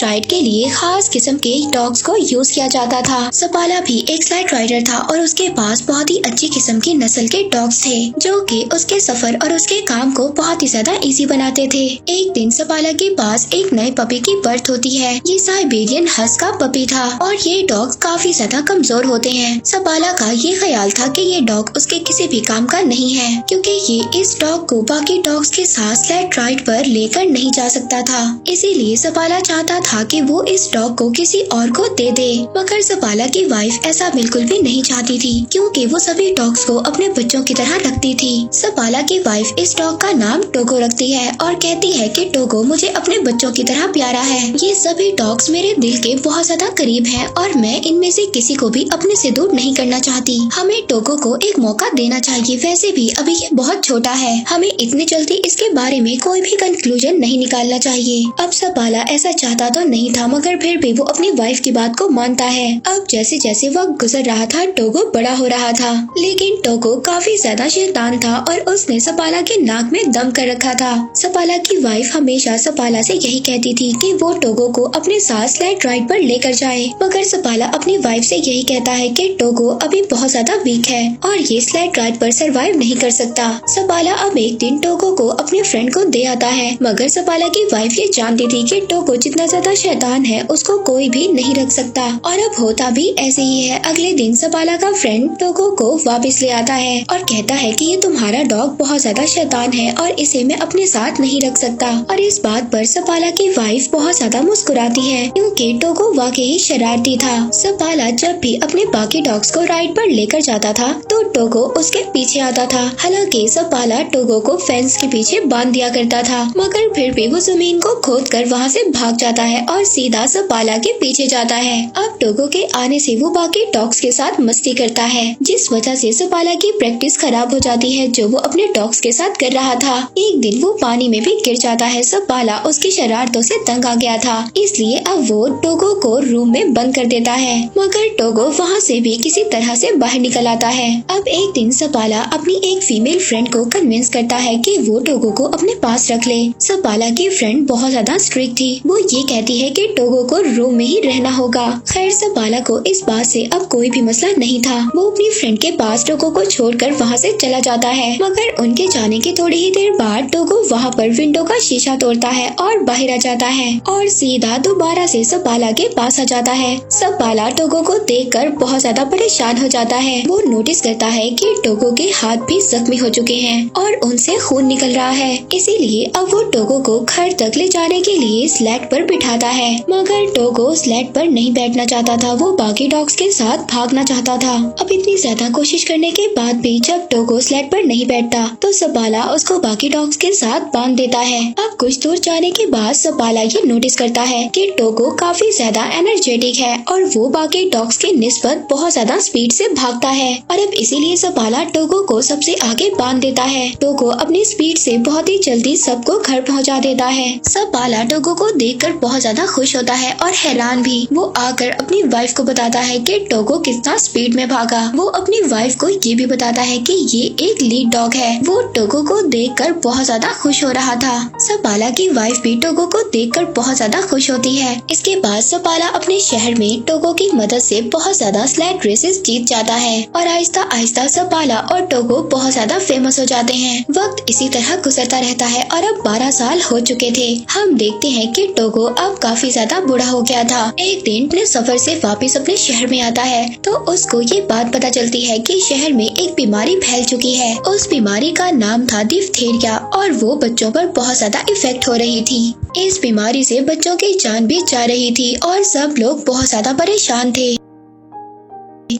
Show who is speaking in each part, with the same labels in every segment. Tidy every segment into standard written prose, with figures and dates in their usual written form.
Speaker 1: Ride के लिए खास किस्म के डॉग्स को यूज किया जाता था। सपाला भी एक स्लेड राइडर था और उसके पास बहुत ही अच्छी किस्म की नस्ल के डॉग्स थे जो कि उसके सफर और उसके काम को बहुत ही ज्यादा इजी बनाते थे। एक दिन सपाला के पास एक नए पपी की बर्थ होती है। ये साइबेरियन हस्क का पपी था और ये डॉग काफी ज्यादा कमजोर होते हैं। सपाला का ये ख्याल था कि ये डॉग उसके किसी भी काम का नहीं है क्योंकि ये इस डॉग को बाकी डॉग्स के साथ स्लेड राइड पर लेकर नहीं जा सकता था। इसीलिए सपाला चाहता था कि वो इस डॉग को किसी और को दे दे, मगर सपाला की वाइफ ऐसा बिल्कुल भी नहीं चाहती थी क्योंकि वो सभी डॉग्स को अपने बच्चों की तरह रखती थी। सपाला की वाइफ इस डॉग का नाम टोगो रखती है और कहती है कि टोगो मुझे अपने बच्चों की तरह प्यारा है। ये सभी डॉग्स मेरे दिल के बहुत ज्यादा करीब हैं और मैं इनमें से किसी को भी अपने से दूर नहीं करना चाहती। हमें टोगो को एक मौका देना चाहिए। वैसे भी अभी ये बहुत छोटा है, हमें इतनी जल्दी इसके बारे में कोई भी कंक्लूजन नहीं निकालना चाहिए। अब सपाला ऐसा चाहता तो नहीं था मगर फिर भी वो अपनी वाइफ की बात को मानता है। अब जैसे जैसे वक्त गुजर रहा था टोगो बड़ा हो रहा था, लेकिन टोगो काफी ज्यादा शैतान था और उसने सपाला के नाक में दम कर रखा था। सपाला की वाइफ हमेशा सपाला से यही कहती थी कि वो टोगो को अपने साथ स्लेड राइड पर लेकर जाए, मगर सपाला अपनी वाइफ से यही कहता है कि टोगो अभी बहुत ज्यादा वीक है और ये स्लेड राइड पर सरवाइव नहीं कर सकता। सपाला अब एक दिन टोगो को अपने फ्रेंड को दे आता है, मगर सपाला की वाइफ ये जानती थी कि टोगो जितना ज्यादा शैतान है उसको कोई भी नहीं रख सकता और अब होता भी ऐसे ही है। अगले दिन सपाला का फ्रेंड टोगो को वापस ले आता है और कहता है कि ये तुम्हारा डॉग बहुत ज्यादा शैतान है और इसे मैं अपने साथ नहीं रख सकता। और इस बात पर सपाला की वाइफ बहुत ज्यादा मुस्कुराती है क्योंकि टोगो वाकई शरारती था। सपाला जब भी अपने बाकी डॉग्स को राइड पर लेकर जाता था तो टोगो उसके पीछे आता था। हालांकि सपाला टोगो को फेंस के पीछे बांध दिया करता था, मगर फिर भी वो जमीन को खोदकर वहाँ से भाग जाता है और सीधा सपाला के पीछे जाता है। अब टोगो के आने से वो बाकी डॉग्स के साथ मस्ती करता है, जिस वजह से सपाला की प्रैक्टिस खराब हो जाती है जो वो अपने डॉग्स के साथ कर रहा था। एक दिन वो पानी में भी गिर जाता है। सपाला उसकी शरारतों से तंग आ गया था, इसलिए अब वो टोगो को रूम में बंद कर देता है, मगर टोगो वहाँ से भी किसी तरह से बाहर निकल आता है। अब एक दिन सपाला अपनी एक फीमेल फ्रेंड को कन्विंस करता है कि वो टोगो को अपने पास रख ले। सपाला की फ्रेंड बहुत ज्यादा स्ट्रिक्ट थी, वो ये कहती है कि टोगो को रूम में ही रहना होगा। खैर सपाला को इस बात से अब कोई भी मसला नहीं था। वो अपनी फ्रेंड के पास टोगो को छोड़कर वहाँ से चला जाता है, मगर उनके जाने के थोड़ी ही देर बाद टोगो वहाँ पर विंडो का शीशा तोड़ता है और बाहर आ जाता है और सीधा दोबारा से सपाला के पास आ जाता है। सपाला टोगो को देखकर बहुत ज्यादा परेशान हो जाता है। वो नोटिस करता है कि टोगो के हाथ भी जख्मी हो चुके हैं और उनसे खून निकल रहा है, इसीलिए अब वो टोगो को घर तक ले जाने के लिए स्लेड पर बिठाता है, मगर टोगो स्लेड पर नहीं बैठना चाहता था। वो बाकी डॉग्स के साथ भागना चाहता था। अब इतनी ज्यादा कोशिश करने के बाद भी जब टोगो स्लेड पर नहीं बैठता तो सपाला उसको बाकी डॉग्स के साथ बांध देता है। अब कुछ दूर जाने के बाद सपाला ये नोटिस करता है कि टोगो काफी ज्यादा एनर्जेटिक है और वो बाकी डॉग्स के निस्बत बहुत ज्यादा स्पीड से भागता है और अब इसीलिए सपाला टोगो को सबसे आगे बांध देता है। टोगो अपनी स्पीड से बहुत ही जल्दी सबको घर पहुंचा देता है। सपाला टोगो को देखकर बहुत ज्यादा खुश होता है और हैरान भी। वो आकर अपनी वाइफ को बताता है कि टोगो कितना स्पीड में भागा। वो अपनी वाइफ को ये भी बताता है कि ये एक लीड डॉग है। वो टोगो को देखकर बहुत ज्यादा खुश हो रहा था। सपाला की वाइफ भी टोगो को देखकर बहुत ज्यादा खुश होती है। इसके बाद सपाला अपने शहर में टोगो की मदद से बहुत ज्यादा स्लेड रेसेस जीत जाता है और आहिस्ता आहिस्ता सपाला और टोगो बहुत ज्यादा फेमस हो जाते हैं। वक्त इसी तरह गुजरता रहता है और अब 12 साल हो चुके थे। हम देखते हैं कि टोगो अब काफी ज्यादा बूढ़ा हो गया था। एक दिन अपने सफर से वापस अपने शहर में आता है तो उसको ये बात पता चलती है कि शहर में एक बीमारी फैल चुकी है। उस बीमारी का नाम था डिप्थीरिया और वो बच्चों पर बहुत ज्यादा इफेक्ट हो रही थी। इस बीमारी से बच्चों की जान भी जा रही थी और सब लोग बहुत ज्यादा परेशान थे।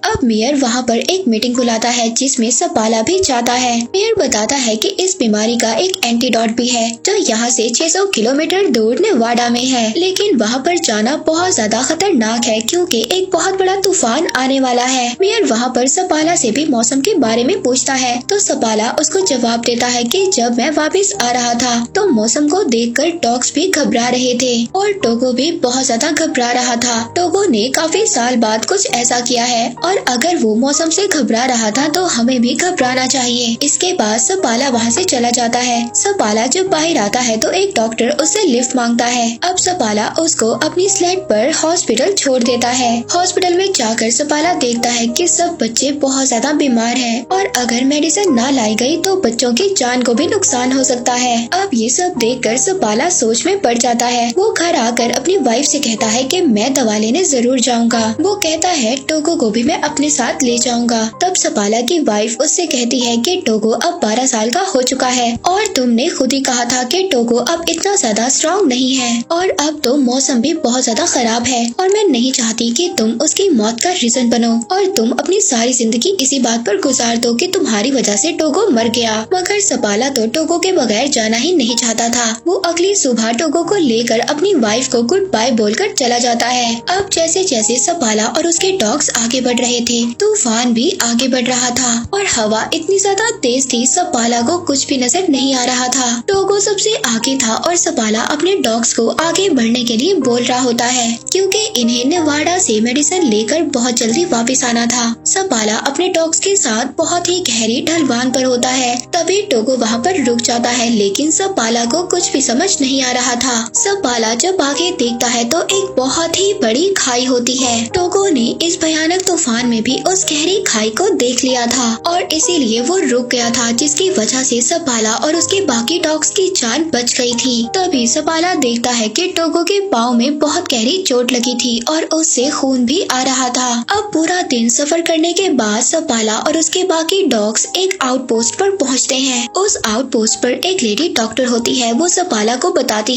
Speaker 1: अब मेयर वहाँ पर एक मीटिंग बुलाता है जिसमें सपाला भी जाता है। मेयर बताता है कि इस बीमारी का एक एंटीडोट भी है जो यहाँ से 600 किलोमीटर दूर नेवाडा में है, लेकिन वहाँ पर जाना बहुत ज्यादा खतरनाक है क्योंकि एक बहुत बड़ा तूफान आने वाला है। मेयर वहाँ पर सपाला से भी मौसम के बारे में पूछता है तो सपाला उसको जवाब देता है कि जब मैं वापस आ रहा था तो मौसम को देखकर डॉग्स भी घबरा रहे थे और टोगो भी बहुत ज्यादा घबरा रहा था। टोगो ने काफी साल बाद कुछ ऐसा किया है और और अगर वो मौसम से घबरा रहा था तो हमें भी घबराना चाहिए। इसके बाद सपाला वहाँ से चला जाता है। सपाला जब बाहर आता है तो एक डॉक्टर उससे लिफ्ट मांगता है। अब सपाला उसको अपनी स्लेड पर हॉस्पिटल छोड़ देता है। हॉस्पिटल में जाकर सपाला देखता है कि सब बच्चे बहुत ज्यादा बीमार हैं और अगर मेडिसिन ना लाई गई तो बच्चों की जान को भी नुकसान हो सकता है। अब ये सब देखकर सपाला सोच में पड़ जाता है। वो घर आकर अपनी वाइफ से कहता है कि मैं दवा लेने जरूर जाऊंगा। वो कहता है टोगो को भी मैं अपने साथ ले जाऊंगा। तब सपाला की वाइफ उससे कहती है कि टोगो अब 12 साल का हो चुका है और तुमने खुद ही कहा था कि टोगो अब इतना ज्यादा स्ट्रॉन्ग नहीं है और अब तो मौसम भी बहुत ज्यादा खराब है और मैं नहीं चाहती कि तुम उसकी मौत का रीजन बनो और तुम अपनी सारी जिंदगी इसी बात पर गुजार दो कि तुम्हारी वजह से टोगो मर गया। मगर सपाला तो टोगो के बगैर जाना ही नहीं चाहता था। वो अगली सुबह टोगो को लेकर अपनी वाइफ को गुड बाय बोलकर चला जाता है। अब जैसे जैसे सपाला और उसके डॉग्स आगे बढ़ रहे थे, तूफान भी आगे बढ़ रहा था और हवा इतनी ज्यादा तेज थी सपाला को कुछ भी नजर नहीं आ रहा था। टोगो सबसे आगे था और सपाला अपने डॉग्स को आगे बढ़ने के लिए बोल रहा होता है क्योंकि इन्हें नेवाडा से मेडिसिन लेकर बहुत जल्दी वापस आना था। सपाला अपने डॉग्स के साथ बहुत ही गहरी ढलवान पर होता है। तभी टोगो वहाँ पर रुक जाता है लेकिन सपाला को कुछ भी समझ नहीं आ रहा था। सपाला जब आगे देखता है तो एक बहुत ही बड़ी खाई होती है। टोगो ने इस भयानक तूफान में भी उस गहरी खाई को देख लिया था और इसीलिए वो रुक गया था, जिसकी वजह से सपाला और उसके बाकी डॉग्स की जान बच गई थी। तभी सपाला देखता है कि टोगो के पाँव में बहुत गहरी चोट लगी थी और उससे खून भी आ रहा था। अब पूरा दिन सफर करने के बाद सपाला और उसके बाकी डॉग्स एक आउटपोस्ट पर पहुंचते हैं। उस आउटपोस्ट पर एक लेडी डॉक्टर होती है। वो सपाला को बताती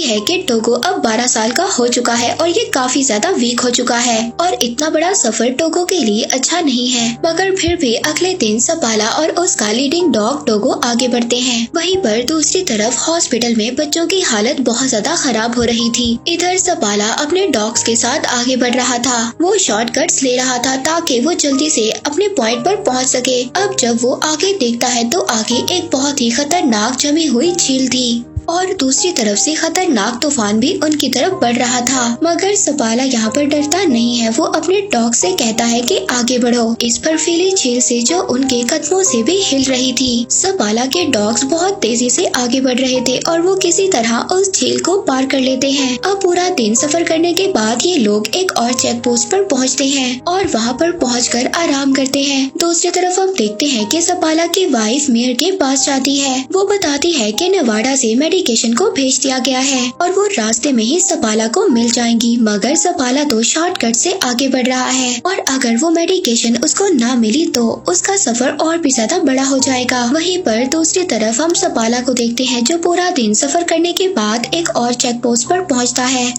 Speaker 1: है कि टोगो अब 12 साल का हो चुका है और ये काफी ज्यादा वीक हो चुका है और इतना बड़ा सफर टोगो के लिए अच्छा नहीं है। मगर फिर भी अगले दिन सपाला और उसका लीडिंग डॉग टोगो आगे बढ़ते हैं। वहीं पर दूसरी तरफ हॉस्पिटल में बच्चों की हालत बहुत ज्यादा खराब हो रही थी। इधर सपाला अपने डॉग्स के साथ आगे बढ़ रहा था। वो शॉर्टकट्स ले रहा था ताकि वो जल्दी से अपने पॉइंट पर पहुंच सके। अब जब वो आगे देखता है तो आगे एक बहुत ही खतरनाक जमी हुई झील थी और दूसरी तरफ से खतरनाक तूफान भी उनकी तरफ बढ़ रहा था। मगर सपाला यहाँ पर डरता नहीं है। वो अपने डॉग से कहता है कि आगे बढ़ो इस बर्फीली झील से जो उनके कदमों से भी हिल रही थी। सपाला के डॉग्स बहुत तेजी से आगे बढ़ रहे थे और वो किसी तरह उस झील को पार कर लेते हैं। अब पूरा दिन सफर करने के बाद ये लोग एक और चेक पोस्ट पर पहुँचते हैं और वहाँ पर पहुँचकर आराम करते हैं। दूसरी तरफ हम देखते हैं कि सपाला की वाइफ मेयर के पास जाती है। वो बताती है कि नेवाडा से मेडिकेशन को भेज दिया गया है और वो रास्ते में ही सपाला को मिल जाएंगी। मगर सपाला तो शॉर्टकट से आगे बढ़ रहा है और अगर वो मेडिकेशन उसको ना मिली तो उसका सफर और भी ज्यादा बड़ा हो जाएगा। वहीं पर दूसरी तरफ हम सपाला को देखते हैं जो पूरा दिन सफर करने के बाद एक और चेक पोस्ट पर पहुंचता है।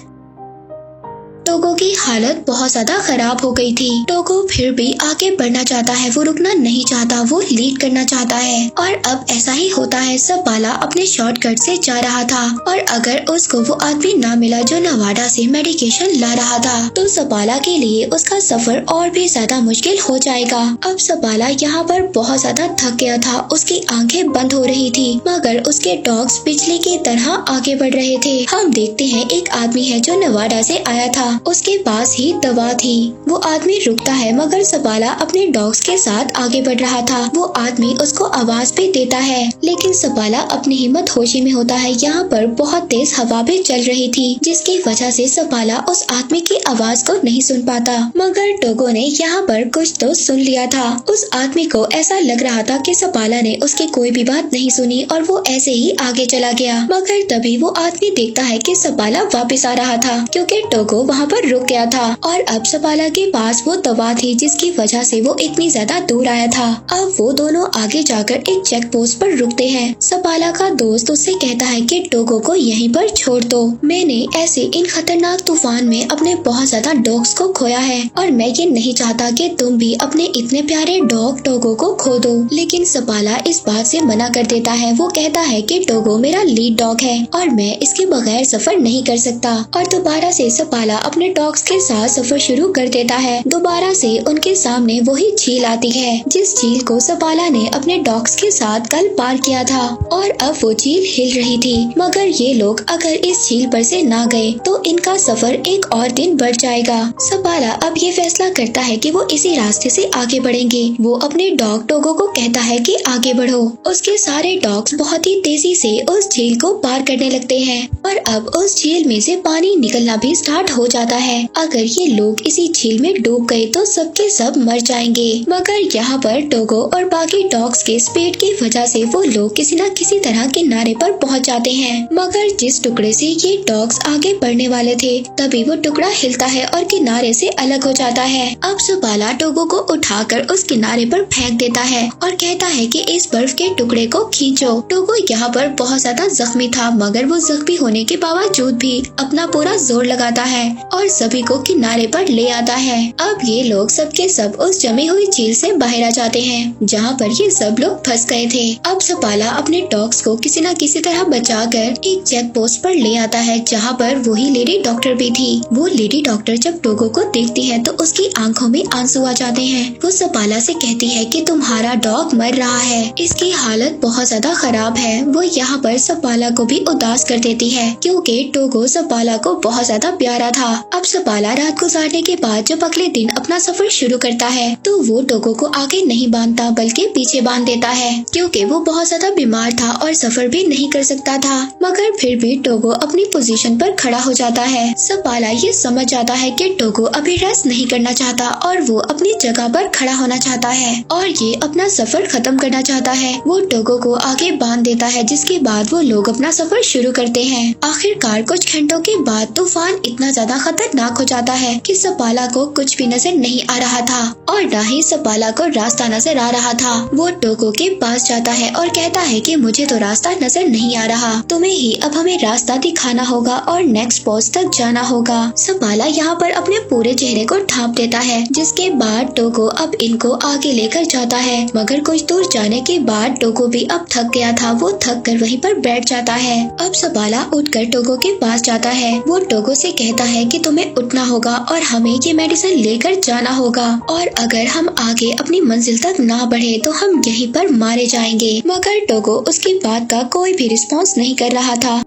Speaker 1: टोगो की हालत बहुत ज्यादा खराब हो गई थी। टोगो फिर भी आगे बढ़ना चाहता है। वो रुकना नहीं चाहता, वो लीड करना चाहता है और अब ऐसा ही होता है। सपाला अपने शॉर्टकट से जा रहा था और अगर उसको वो आदमी ना मिला जो नेवाडा से मेडिकेशन ला रहा था तो सपाला के लिए उसका सफर और भी ज्यादा मुश्किल हो जाएगा। अब सपाला यहाँ पर बहुत ज्यादा थक गया था। उसकी आंखें बंद हो रही थी मगर उसके डॉग्स बिजली की तरह आगे बढ़ रहे थे। हम देखते हैं एक आदमी है जो नेवाडा से आया था। उसके पास ही दवा थी। वो आदमी रुकता है मगर सपाला अपने डॉग्स के साथ आगे बढ़ रहा था। वो आदमी उसको आवाज भी देता है लेकिन सपाला अपनी हिम्मत होशी में होता है। यहाँ पर बहुत तेज हवा भी चल रही थी जिसकी वजह से सपाला उस आदमी की आवाज को नहीं सुन पाता। मगर टोगो ने यहाँ पर कुछ तो सुन लिया था। उस आदमी को ऐसा लग रहा था कि सपाला ने उसकी कोई भी बात नहीं सुनी और वो ऐसे ही आगे चला गया। मगर तभी वो आदमी देखता है कि सपाला वापस आ रहा था क्योंकि टोगो वहाँ पर रुक गया था और अब सपाला के पास वो दवा थी जिसकी वजह से वो इतनी ज्यादा दूर आया था। अब वो दोनों आगे जाकर एक चेक पोस्ट पर रुकते हैं। सपाला का दोस्त उससे कहता है कि टोगो को यहीं पर छोड़ दो। मैंने ऐसे इन खतरनाक तूफान में अपने बहुत ज्यादा डॉग्स को खोया है और मैं ये नहीं चाहता कि तुम भी अपने इतने प्यारे डॉग टोगो को खो दो। लेकिन सपाला इस बात से मना कर देता है। वो कहता है कि टोगो मेरा लीड डॉग है और मैं इसके बगैर सफर नहीं कर सकता। और दोबारा से सपाला अपने डॉग्स के साथ सफर शुरू कर देता है। दोबारा से उनके सामने वही झील आती है जिस झील को सपाला ने अपने डॉग्स के साथ कल पार किया था और अब वो झील हिल रही थी। मगर ये लोग अगर इस झील पर से ना गए तो इनका सफर एक और दिन बढ़ जाएगा। सपाला अब ये फैसला करता है कि वो इसी रास्ते से आगे बढ़ेंगे। वो अपने डॉग टोगो को कहता है कि आगे बढ़ो। उसके सारे डॉग्स बहुत ही तेजी से उस झील को पार करने लगते हैं और अब उस झील में से पानी निकलना भी स्टार्ट हो जाता है। अगर ये लोग इसी झील में डूब गए तो सबके सब मर जाएंगे। मगर यहाँ पर टोगो और बाकी डॉग्स के स्पीड की वजह से वो लोग किसी न किसी तरह किनारे पर पहुँच जाते हैं। मगर जिस टुकड़े से ये डॉग्स आगे बढ़ने वाले थे तभी वो टुकड़ा हिलता है और किनारे से अलग हो जाता है। अब सपाला टोगो को उठाकर उस किनारे पर फेंक देता है और कहता है कि इस बर्फ के टुकड़े को खींचो। टोगो यहाँ पर बहुत ज्यादा जख्मी था मगर वो जख्मी होने के बावजूद भी अपना पूरा जोर लगाता है और सभी को किनारे पर ले आता है। अब ये लोग सबके सब उस जमी हुई झील से बाहर आ जाते हैं जहाँ पर ये सब लोग फंस गए थे। अब सपाला अपने डॉग्स को किसी न किसी तरह बचाकर एक चेक पोस्ट पर ले आता है जहाँ पर वही लेडी डॉक्टर भी थी। वो लेडी डॉक्टर जब टोगो को देखती है तो उसकी आंखों में आंसू आ जाते हैं। वो सपाला से कहती है कि तुम्हारा डॉग मर रहा है, इसकी हालत बहुत ज्यादा खराब है। वो यहाँ पर सपाला को भी उदास कर देती है क्योंकि टोगो सपाला को बहुत ज्यादा प्यारा था। अब सपाला रात गुजारने के बाद जब अगले दिन अपना सफर शुरू करता है तो वो टोगो को आगे नहीं बांधता बल्कि पीछे बांध देता है क्योंकि वो बहुत ज्यादा बीमार था और सफर भी नहीं कर सकता था। मगर फिर भी टोगो अपनी पोजीशन पर खड़ा हो जाता है। सपाला ये समझ जाता है कि टोगो अभी रेस्ट नहीं करना चाहता और वो अपनी जगह पर खड़ा होना चाहता है और ये अपना सफर खत्म करना चाहता है। वो टोगो को आगे बांध देता है जिसके बाद वो लोग अपना सफर शुरू करते हैं। आखिरकार कुछ घंटों के बाद तूफान इतना ज्यादा खतरनाक हो जाता है कि सपाला को कुछ भी नजर नहीं आ रहा था और न ही सपाला को रास्ता नजर आ रहा था। वो टोगो के पास जाता है और कहता है कि मुझे तो रास्ता नजर नहीं आ रहा, तुम्हें ही अब हमें रास्ता दिखाना होगा और नेक्स्ट पोस्ट तक जाना होगा। सपाला यहाँ पर अपने पूरे चेहरे को ढांप देता है जिसके बाद टोगो अब इनको आगे लेकर जाता है। मगर कुछ दूर जाने के बाद टोगो भी अब थक गया था। वो थक कर वहीं पर बैठ जाता है। अब सपाला उठकर टोगो के पास जाता है। वो टोगो से कहता है कि तुम्हें उठना होगा और हमें ये मेडिसिन लेकर जाना होगा और अगर हम आगे अपनी मंजिल तक ना बढ़े तो हम यहीं पर मारे जाएंगे। मगर टोगो उसकी बात का कोई भी रिस्पॉन्स नहीं कर रहा था।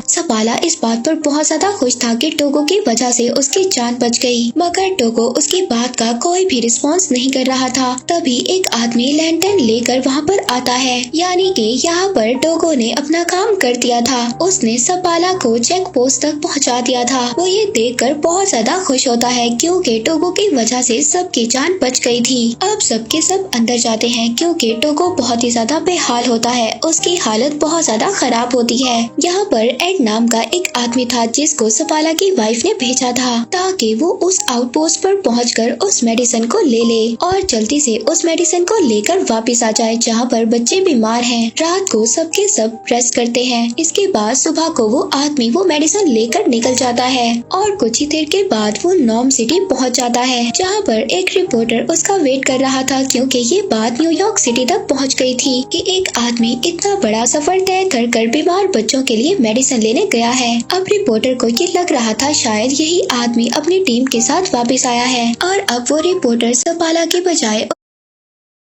Speaker 1: सपाला इस बात पर बहुत ज्यादा खुश था कि टोगो की वजह से उसकी जान बच गई। मगर टोगो उसकी बात का कोई भी रिस्पॉन्स नहीं कर रहा था। तभी एक आदमी लैंटर्न लेकर वहाँ पर आता है, यानी कि यहाँ पर टोगो ने अपना काम कर दिया था। उसने सपाला को चेक पोस्ट तक पहुँचा दिया था। वो ये देखकर बहुत ज्यादा खुश होता है क्योंकि टोगो की वजह से सबकी जान बच गई थी। अब सबके सब अंदर जाते हैं क्योंकि टोगो बहुत ही ज्यादा बेहाल होता है। उसकी हालत बहुत ज्यादा खराब होती है। यहाँ पर एड नाम का एक आदमी था जिसको सपाला की वाइफ ने भेजा था ताकि वो उस आउटपोस्ट पर पहुंचकर उस मेडिसिन को ले ले और जल्दी से उस मेडिसिन को लेकर वापस आ जाए जहाँ पर बच्चे बीमार हैं। रात को सबके सब रेस्ट करते हैं। इसके बाद सुबह को वो आदमी वो मेडिसिन लेकर निकल जाता है और कुछ ही देर के बाद वो नॉर्म सिटी पहुँच जाता है जहाँ पर एक रिपोर्टर उसका वेट कर रहा था क्योंकि ये बात न्यूयॉर्क सिटी तक पहुँच गई थी कि एक आदमी इतना बड़ा सफर तय कर बीमार बच्चों के लिए मेडिसिन लेने गया है। अब रिपोर्टर को ये लग रहा था शायद यही आदमी अपनी टीम के साथ वापस आया है और अब वो रिपोर्टर सपाला के बजाय